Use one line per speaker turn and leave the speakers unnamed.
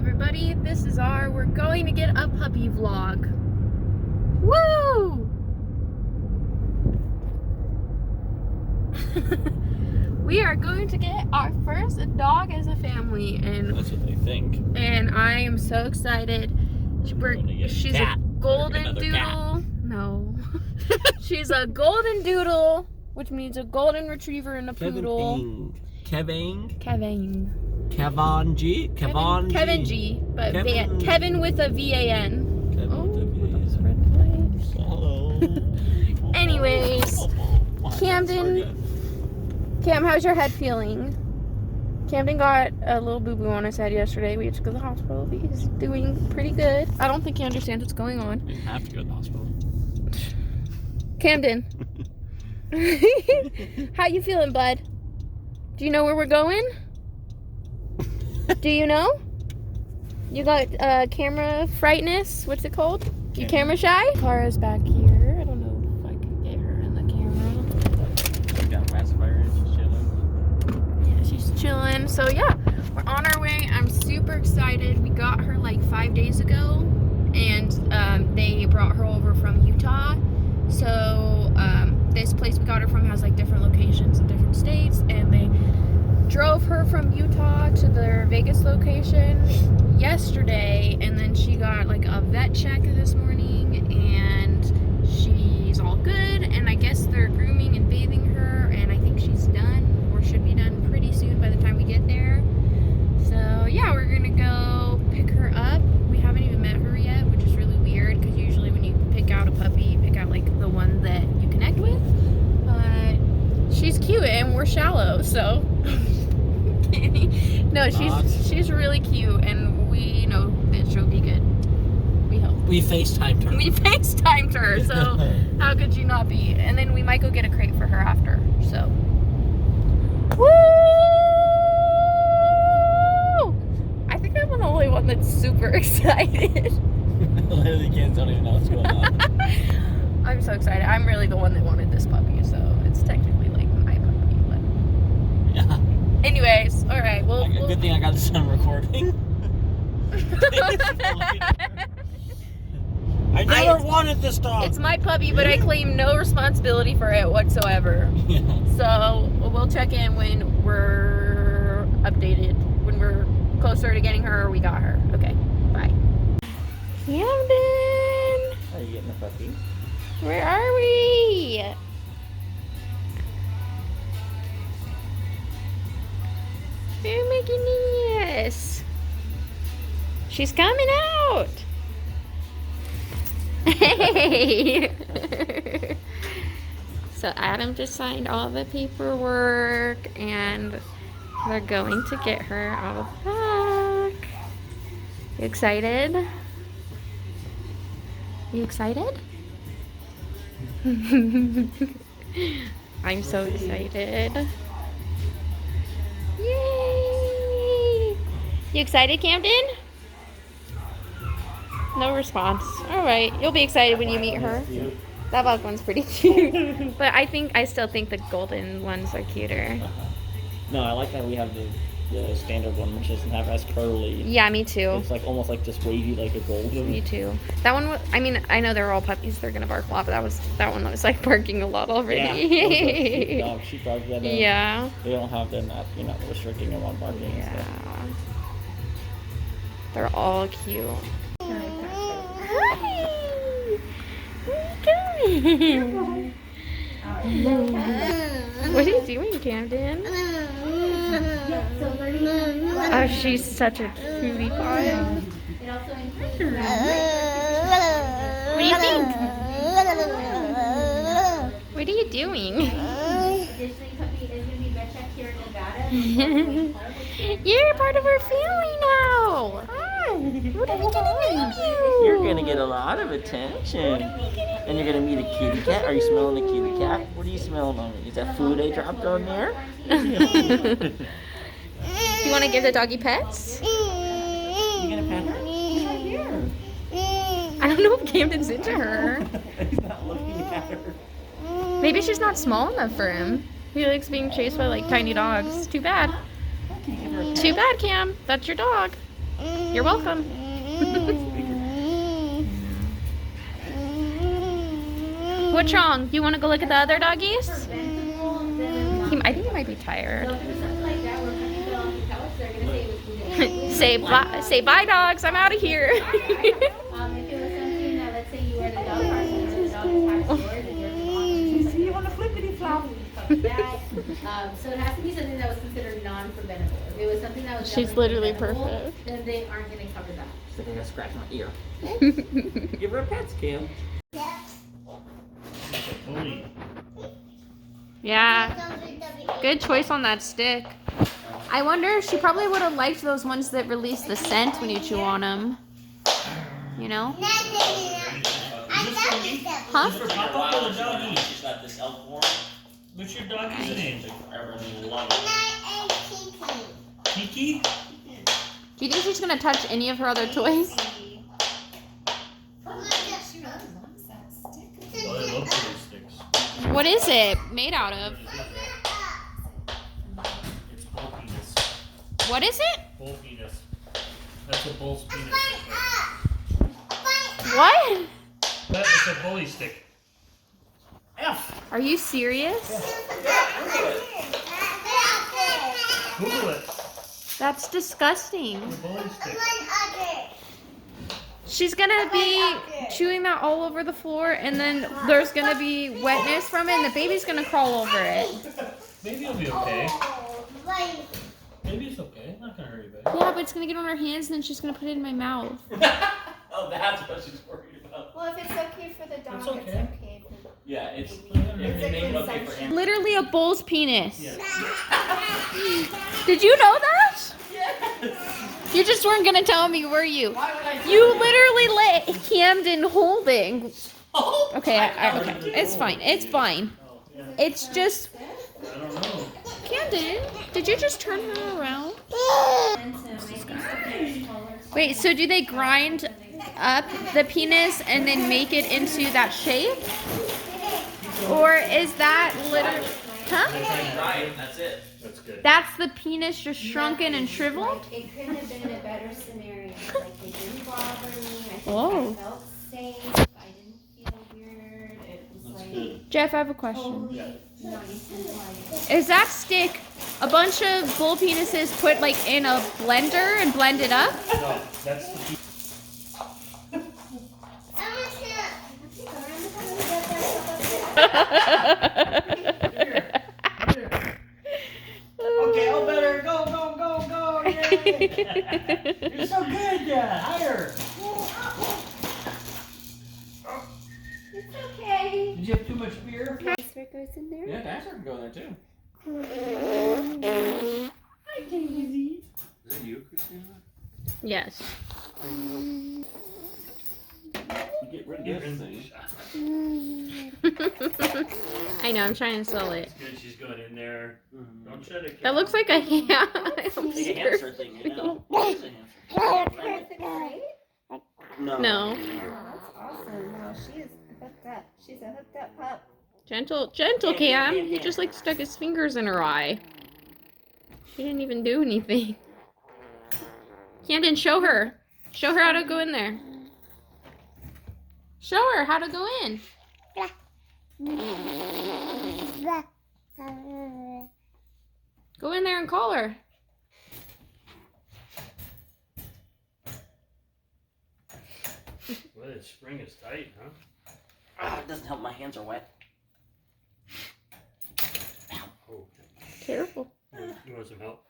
everybody, this is we're going to get a puppy vlog. Woo! We are going to get our first dog as a family, and
that's what they think.
And I am so excited. She's a Goldendoodle. No. She's a Goldendoodle, which means a golden retriever and a poodle.
Kevin
G, but Kevin with a V-A-N. Anyways, Cam, how's your head feeling? Camden got a little boo-boo on his head yesterday. We had to go to the hospital, but he's doing pretty good. I don't think he understands what's going on.
You have to go to the hospital.
Camden. How you feeling, bud? Do you know where we're going? Do you know? You got camera frightness? What's it called? You camera shy? Kara's back here. I don't know if I can get her in the camera.
She got a pacifier and she's chilling.
Yeah, she's chilling. So yeah, we're on our way. I'm super excited. We got her like 5 days ago, and they brought her over from Utah. So this place we got her from has like different locations in different states, and they drove her from Utah to their Vegas location yesterday, and then she got like a vet check this morning, and she's all good, and I guess they're grooming and bathing her, and I think she's done, or should be done pretty soon by the time we get there. So yeah, we're gonna go pick her up. We haven't even met her yet, which is really weird, because usually when you pick out a puppy, you pick out like the one that you connect with, but she's cute and we're shallow, so no, she's really cute, and we know that she'll be good. We hope.
We FaceTimed her.
So how could you not be? And then we might go get a crate for her after. So, woo! I think I'm the only one that's super excited.
Literally, kids don't even know what's going on.
I'm so excited. I'm really the one that wanted this puppy, so it's technically like my puppy. But
yeah.
Anyways, all right. Well,
good thing I got this on recording. I never wanted this dog.
It's my puppy, but I claim no responsibility for it whatsoever.
Yeah.
So we'll check in when we're updated, when we're closer to getting her or we got her. Okay, bye. Camden!
Are you getting the puppy?
Where are we? Oh my goodness. She's coming out. Hey. So Adam just signed all the paperwork, and we're going to get her out of the back. You excited? You excited? I'm so excited. Yay! You excited, Camden? No response. Alright, you'll be excited when you meet her. That black one's pretty cute. But I still think the golden ones are cuter.
No, I like that we have the standard one, which doesn't have as curly.
Yeah, me too.
It's like almost like just wavy, like a golden.
Me too. That one, I mean, I know they're all puppies, they're gonna bark a lot, but that one was like barking a lot already.
Yeah, sheep dogs that
yeah.
They don't have them that you're not restricting them on barking.
Yeah.
And stuff.
They're all cute. Hi. What are you doing, Camden? Oh, she's such a cutie pie. What do you think? What are you doing? You're part of our family now. What are we gonna name you?
You're gonna get a lot of attention. And you're gonna meet a kitty cat. Are you smelling a kitty cat? What are you smelling on me? Is that food I dropped on there?
You want to give the doggy pets?
You gonna pet her? She's right here.
I don't know if Camden's into her.
He's not looking at her.
Maybe she's not small enough for him. He likes being chased by like tiny dogs. Too bad. Too bad, Cam. That's your dog. You're welcome. What's wrong? You want to go look at the other doggies? I think he might be tired. Say bye, dogs. I'm out of here.
If it was something that, let's say you were the dog park and the dog attacks yours and yours
You want to flippity flop?
so it has to be something that was considered non-preventable. If it was something that was
She's
definitely
literally
preventable,
perfect.
then they aren't going to cover that.
She's like, I gotta scratch my ear. Give her a pet, Cam.
Yeah. Good choice on that stick. I wonder, she probably would have liked those ones that release the scent when you chew on them. You know? Huh?
For Papa or the doggy? She's got this elk horn. What's your doggy's name? Kiki?
Do you think she's gonna touch any of her other toys?
Oh, I love those sticks.
What is it made out of?
It's bull penis.
What is it?
Bull penis. That's a bull's penis.
What?
That's a bully stick. F.
Are you serious?
Google it.
That's disgusting.
The bully stick.
She's gonna be chewing that all over the floor, and then there's gonna be wetness from it, and the baby's gonna crawl over it.
Maybe it'll be okay. Maybe it's okay. It's not gonna hurt you, baby.
Yeah, but it's gonna get on her hands, and then she's gonna put it in my mouth.
Oh, that's what she's worried about.
Well, if it's okay for the dog,
It's
it's
okay.
okay for the
Yeah, it's
baby.
it made it okay for him.
Literally a bull's penis.
Yeah.
Did you know that? You just weren't gonna tell me, were you? You literally let Camden holding. Okay, okay, it's fine. It's fine. It's just
I don't know.
Camden. Did you just turn her around? Wait, so do they grind up the penis and then make it into that shape? Or is that literally, huh?
Right, that's it.
That's good.
That's the penis just shrunken and shriveled?
Like, it couldn't have been a better scenario. Like, it didn't bother me. I think
Whoa.
I felt safe. I didn't feel weird. It was
That's
like
good.
Jeff, I have a question.
totally nice and like.
Is that stick a bunch of bull penises put like in a blender and blended up?
No, that's the penis.
Okay, oh better, go, go, go, go, yay! You're so good, yeah, higher.
It's okay.
Did you have too much beer?
Transfer goes in there.
Yeah, Dasher can go in there too.
Hi, Daisy.
Is that you, Christina?
Yes.
You get rid of
Give
this
her
thing.
the
I know, I'm trying to sell it.
It's good. She's going in there. Don't shut it.
That looks like a ham.
Like a hamster thing, you know? It's a hamster. No.
No.
That's awesome. Well, she is hooked up. She's a hooked up pup.
Gentle Cam. He just like stuck his fingers in her eye. She didn't even do anything. Camden, show her. Show her how to go in there. Show her how to go in. Go in there and call her.
Well, the spring is tight, huh?
Ah, it doesn't help. My hands are wet.
Oh.
Careful.
You want some help?